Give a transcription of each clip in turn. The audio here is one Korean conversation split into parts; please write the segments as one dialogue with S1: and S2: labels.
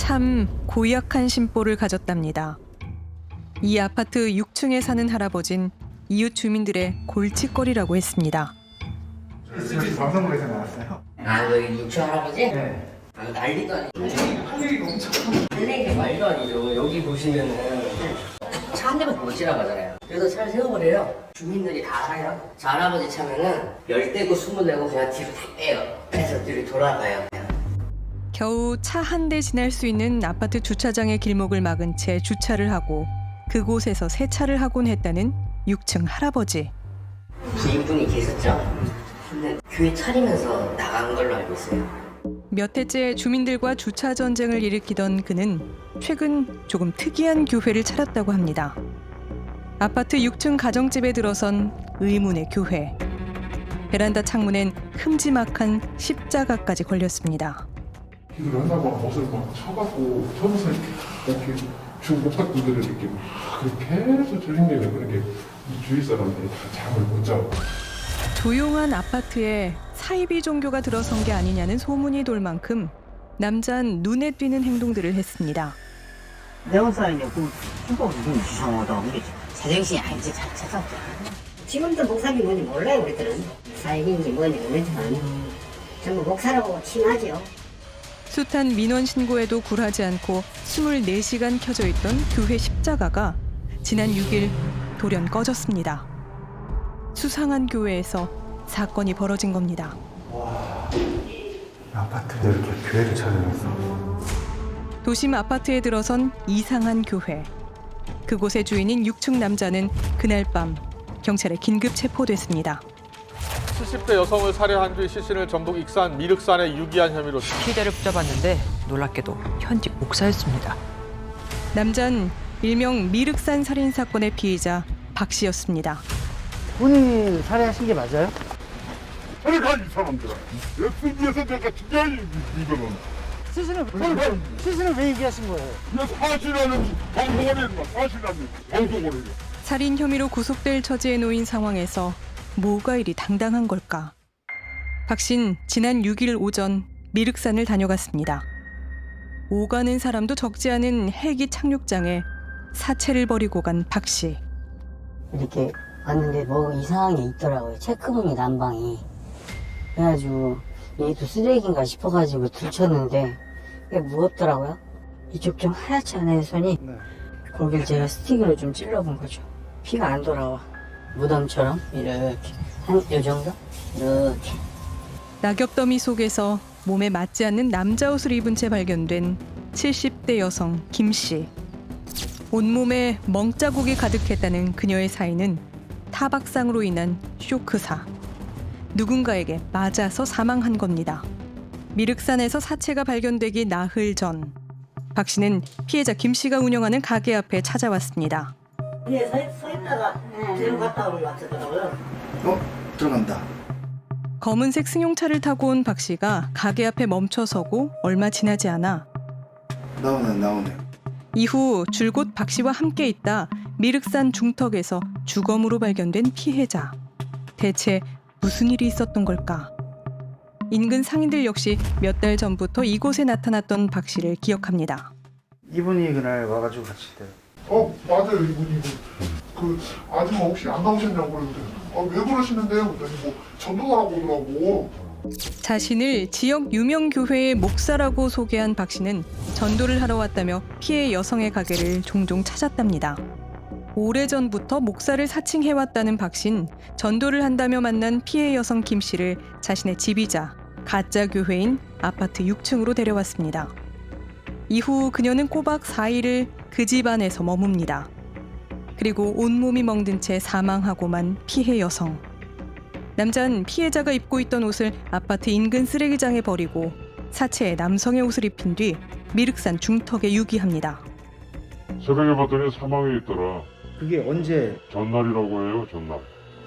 S1: 참 고약한 심보를 가졌답니다. 이 아파트 6층에 사는 할아버진 이웃 주민들의 골칫거리라고 했습니다.
S2: 방송국에서 나왔어요?
S3: 아, 여기 육촌 할아버지?
S2: 네.
S3: 아, 난리도 아니고.
S2: 할 얘기가 엄청
S3: 할 얘기 말도 아니죠. 여기 보시면은 차 한 대밖에 못 지나가잖아요. 그래서 차를 세워버려요. 주민들이 다 알아요. 저 할아버지 차면은 10대고 20대고 그냥 뒤로 다 빼요. 그래서 뒤로 돌아가요.
S1: 겨우 차 한 대 지날 수 있는 아파트 주차장의 길목을 막은 채 주차를 하고 그곳에서 세차를 하곤 했다는 6층 할아버지.
S3: 부인분이 계셨죠? 근데 교회 차리면서 나간 걸로 알고 있어요.
S1: 몇 해째 주민들과 주차 전쟁을 일으키던 그는 최근 조금 특이한 교회를 차렸다고 합니다. 아파트 6층 가정집에 들어선 의문의 교회. 베란다 창문엔 큼지막한 십자가까지 걸렸습니다.
S4: 기도를 한다고 옷을 막 쳐갖고 쳐서 이렇게 중국학분들을 이렇게 그렇게 해서 조직력을 그렇게 주위 사람들이 다 잠을 못 자고.
S1: 조용한 아파트에 사이비 종교가 들어선 게 아니냐는 소문이 돌 만큼 남자는 눈에 띄는 행동들을 했습니다.
S5: 내원사이냐 그 수고 좀 이상하다 그러지. 제정신이 아니지 잘 찾았다. 지금도 목사님이 뭔지 몰라요 우리들은. 사이비인지 뭔지 모르지만 전부 목사라고 칭하죠.
S1: 숱한 민원 신고에도 굴하지 않고 24시간 켜져 있던 교회 십자가가 지난 6일 돌연 꺼졌습니다. 수상한 교회에서 사건이 벌어진 겁니다.
S2: 아파트에 이렇게 교회를 찾아냈어.
S1: 도심 아파트에 들어선 이상한 교회. 그곳의 주인인 6층 남자는 그날 밤 경찰에 긴급 체포됐습니다.
S6: 70대 여성을 살해한 뒤 시신을 전북 익산 미륵산에 유기한 혐의로
S7: 피해자를 붙잡았는데 놀랍게도 현직 목사였습니다.
S1: 남자는 일명 미륵산 살인 사건의 피의자 박 씨였습니다.
S8: 본인이 살해하신 게 맞아요?
S4: 저리 가, 이 사람들아. SBS에서 내가 진짜이 이거는.
S8: 시신을 왜 얘기하신 거예요?
S4: 이게 사실하는 방송을 해, 사실하는 방송을 해.
S1: 살인 혐의로 구속될 처지에 놓인 상황에서 뭐가 이리 당당한 걸까? 박 씨는 지난 6일 오전 미륵산을 다녀갔습니다. 오가는 사람도 적지 않은 헬기 착륙장에 사체를 버리고 간 박 씨.
S5: 이렇게 왔는데 뭐 이상한 게 있더라고요. 체크봉이 난방이. 그래가지고 얘도 쓰레기인가 싶어가지고 들쳤는데 이게 무겁더라고요. 이쪽 좀 하얗지 않아요 손이?
S8: 네.
S5: 거길 제가 스틱으로 좀 찔러본 거죠. 피가 안 돌아와. 무덤처럼 이렇게 한 요 정도? 이렇게.
S1: 낙엽더미 속에서 몸에 맞지 않는 남자 옷을 입은 채 발견된 70대 여성 김 씨. 온몸에 멍자국이 가득했다는 그녀의 사인은 타박상으로 인한 쇼크사. 누군가에게 맞아서 사망한 겁니다. 미륵산에서 사체가 발견되기 나흘 전 박 씨는 피해자 김 씨가 운영하는 가게 앞에 찾아왔습니다.
S5: 위에 서 있다가 뒤로 갔다 오는 것 같더라고요.
S2: 들어간다.
S1: 검은색 승용차를 타고 온 박 씨가 가게 앞에 멈춰서고 얼마 지나지 않아
S2: 나오네.
S1: 이후 줄곧 박 씨와 함께 있다 미륵산 중턱에서 주검으로 발견된 피해자. 대체 무슨 일이 있었던 걸까? 인근 상인들 역시 몇 달 전부터 이곳에 나타났던 박 씨를 기억합니다.
S2: 이분이 그날 와가지고 같이 있대요.
S4: 맞아요, 이분이. 그 아줌마 혹시 안 나오셨냐고 그러는데, 왜 그러시는데요? 그랬더니 뭐 전도하라고 오더라고.
S1: 자신을 지역 유명 교회의 목사라고 소개한 박 씨는 전도를 하러 왔다며 피해 여성의 가게를 종종 찾았답니다. 오래전부터 목사를 사칭해왔다는 박 씨는 전도를 한다며 만난 피해 여성 김 씨를 자신의 집이자 가짜 교회인 아파트 6층으로 데려왔습니다. 이후 그녀는 꼬박 4일을 그 집 안에서 머뭅니다. 그리고 온몸이 멍든 채 사망하고만 피해 여성. 남자는 피해자가 입고 있던 옷을 아파트 인근 쓰레기장에 버리고 사체에 남성의 옷을 입힌 뒤 미륵산 중턱에 유기합니다.
S4: 새벽에 봤더니 사망해 있더라.
S2: 그게 언제?
S4: 전날이라고 해요, 전날.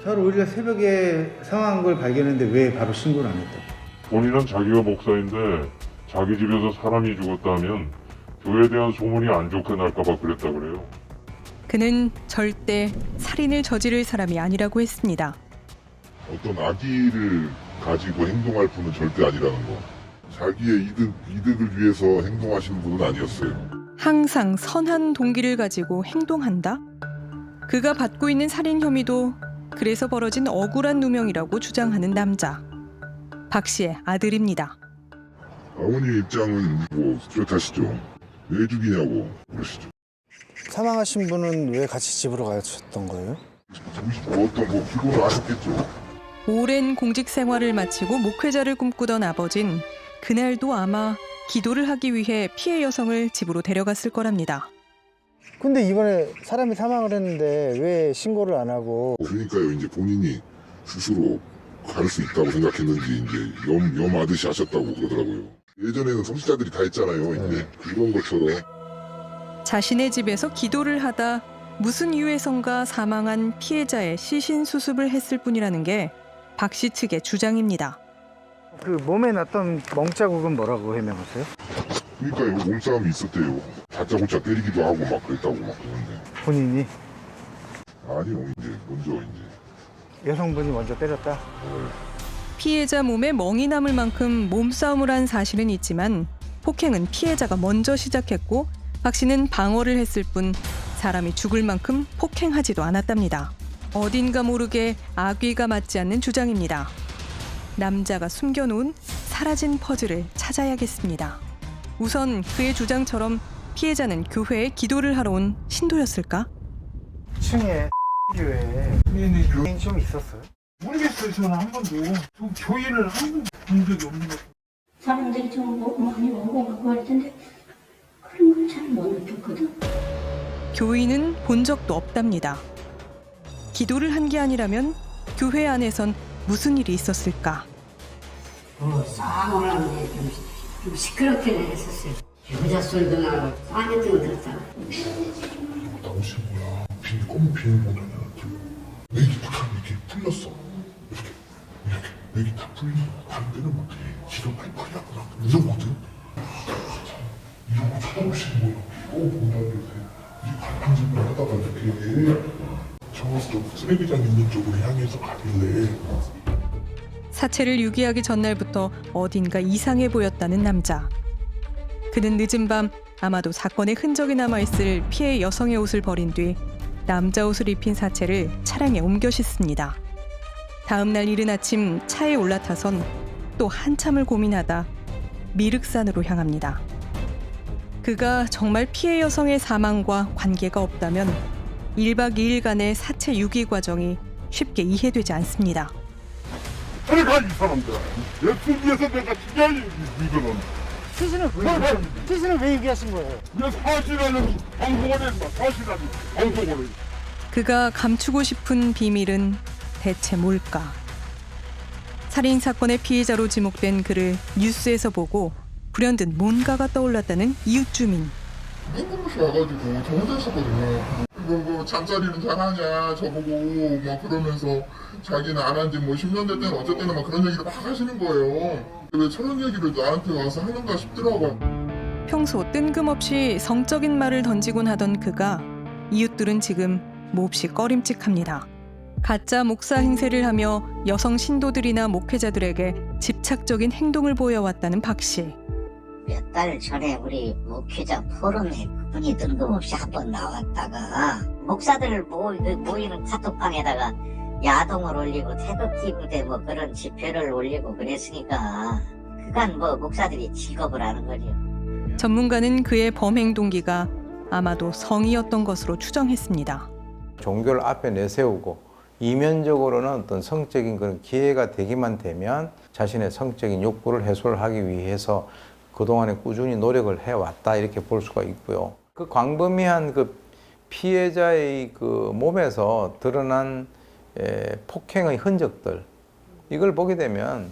S2: 4월 5일 새벽에 상한 걸 발견했는데 왜 바로 신고를 안 했다?
S4: 본인은 자기가 목사인데 자기 집에서 사람이 죽었다면 교회에 대한 소문이 안 좋게 날까봐 그랬다 그래요.
S1: 그는 절대 살인을 저지를 사람이 아니라고 했습니다.
S4: 어떤 악의를 가지고 행동할 분은 절대 아니라는 거.
S9: 자기의 이득을 위해서 행동하시는 분은 아니었어요.
S1: 항상 선한 동기를 가지고 행동한다? 그가 받고 있는 살인 혐의도 그래서 벌어진 억울한 누명이라고 주장하는 남자. 박 씨의 아들입니다.
S9: 아버님 입장은 뭐 뚜렷하시죠. 왜 죽이냐고 그러시죠.
S10: 사망하신 분은 왜 같이 집으로 가셨던 거예요?
S9: 어떤 뭐 피고를 하셨겠죠.
S1: 오랜 공직 생활을 마치고 목회자를 꿈꾸던 아버진 그날도 아마 기도를 하기 위해 피해 여성을 집으로 데려갔을 거랍니다.
S10: 근데 이번에 사람이 사망을 했는데 왜 신고를 안 하고?
S9: 그러니까요. 이제 본인이 스스로 갈 수 있다고 생각했는지 이제 염하듯이 하셨다고 그러더라고요. 예전에는 성직자들이 다 했잖아요. 이제 그런 것처럼.
S1: 자신의 집에서 기도를 하다 무슨 이유에선가 사망한 피해자의 시신 수습을 했을 뿐이라는 게 박 씨 측의 주장입니다.
S10: 그 몸에 났던 멍자국은 뭐라고 해명하세요?
S9: 그러니까요. 몸싸움이 있었대요. 다짜고짜 때리기도 하고 막 그랬다고 막 그러는데.
S10: 본인이
S9: 아니요. 이제 먼저 이제.
S10: 여성분이 먼저 때렸다?
S1: 피해자 몸에 멍이 남을 만큼 몸싸움을 한 사실은 있지만 폭행은 피해자가 먼저 시작했고 박 씨는 방어를 했을 뿐 사람이 죽을 만큼 폭행하지도 않았답니다. 어딘가 모르게 악의가 맞지 않는 주장입니다. 남자가 숨겨놓은 사라진 퍼즐을 찾아야겠습니다. 우선 그의 주장처럼 피해자는 교회에 기도를 하러 온 신도였을까?
S10: 2층에 교회에 교인이 좀 있었어요?
S4: 모르겠어요. 저는 한 번도 교회를 한 번도 본 적이 없는 것 같아요.
S5: 사람들이 좀 많이 오고 가고 할 텐데 그런 걸 잘 못 느꼈거든.
S1: 교인은 본 적도 없답니다. 기도를 한 게 아니라면 교회 안에선 무슨 일이 있었을까?
S5: 싸움을 하는데 좀 시끄럽게 했었어요. 여자 소리도 나고 싸움했던 거 들었다고.
S9: 나오신 거야. 비닐 검은 비닐 보면은 맥이 탁 이렇게 풀렸어. 이렇게 맥이 탁 풀리고 다른 데는 막 지가 팔팔이 하거나 이러거든. 이러고 쳐다보시는 거야. 본다는데 이 갈팡질을 하다가 이렇게 저쪽 쓰레기장 있는 쪽으로 향해서 가길래.
S1: 사체를 유기하기 전날부터 어딘가 이상해 보였다는 남자. 그는 늦은 밤 아마도 사건의 흔적이 남아있을 피해 여성의 옷을 버린 뒤 남자 옷을 입힌 사체를 차량에 옮겨 싣습니다. 다음 날 이른 아침 차에 올라타선 또 한참을 고민하다 미륵산으로 향합니다. 그가 정말 피해 여성의 사망과 관계가 없다면 1박 2일간의 사체 유기 과정이 쉽게 이해되지 않습니다.
S9: 내가 이 사람들 예수 위해서 내가 죽여야지 이거는.
S8: 시신을 왜 얘기하신 거예요?
S9: 내 사실하는 방송을 했나 사실하는 방송을 해.
S1: 그가 감추고 싶은 비밀은 대체 뭘까? 살인 사건의 피해자로 지목된 그를 뉴스에서 보고 불현듯 뭔가가 떠올랐다는 이웃 주민.
S9: 뜬금없이 와가지고 저 혼자 있었거든요. 뭐 잠자리는 잘하냐 저보고 막 그러면서 자기는 안 한 지 뭐 10년 됐든 어쨌든 막 그런 얘기를 막 하시는 거예요. 왜 저런 얘기를 나한테 와서 하는가 싶더라고요.
S1: 평소 뜬금없이 성적인 말을 던지곤 하던 그가 이웃들은 지금 몹시 꺼림칙합니다. 가짜 목사 행세를 하며 여성 신도들이나 목회자들에게 집착적인 행동을 보여왔다는 박 씨.
S5: 몇 달 전에 우리 목회자 포럼에 그분이 뜬금없이 한번 나왔다가 목사들 모이는 카톡방에다가 야동을 올리고 태극기 부대 뭐 그런 지표를 올리고 그랬으니까 그간 뭐 목사들이 직업을 하는 거죠.
S1: 전문가는 그의 범행 동기가 아마도 성이었던 것으로 추정했습니다.
S11: 종교를 앞에 내세우고 이면적으로는 어떤 성적인 그런 기회가 되기만 되면 자신의 성적인 욕구를 해소를 하기 위해서 그동안에 꾸준히 노력을 해왔다 이렇게 볼 수가 있고요. 그 광범위한 그 피해자의 그 몸에서 드러난 폭행의 흔적들 이걸 보게 되면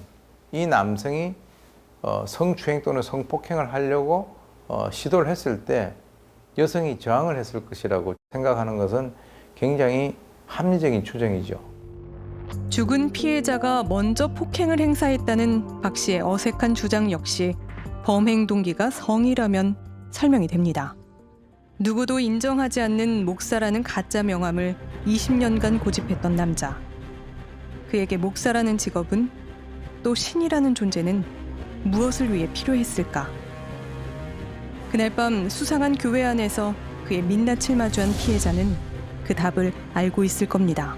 S11: 이 남성이 성추행 또는 성폭행을 하려고 시도를 했을 때 여성이 저항을 했을 것이라고 생각하는 것은 굉장히 합리적인 추정이죠.
S1: 죽은 피해자가 먼저 폭행을 행사했다는 박 씨의 어색한 주장 역시 범행 동기가 성이라면 설명이 됩니다. 누구도 인정하지 않는 목사라는 가짜 명함을 20년간 고집했던 남자. 그에게 목사라는 직업은 또 신이라는 존재는 무엇을 위해 필요했을까? 그날 밤 수상한 교회 안에서 그의 민낯을 마주한 피해자는 그 답을 알고 있을 겁니다.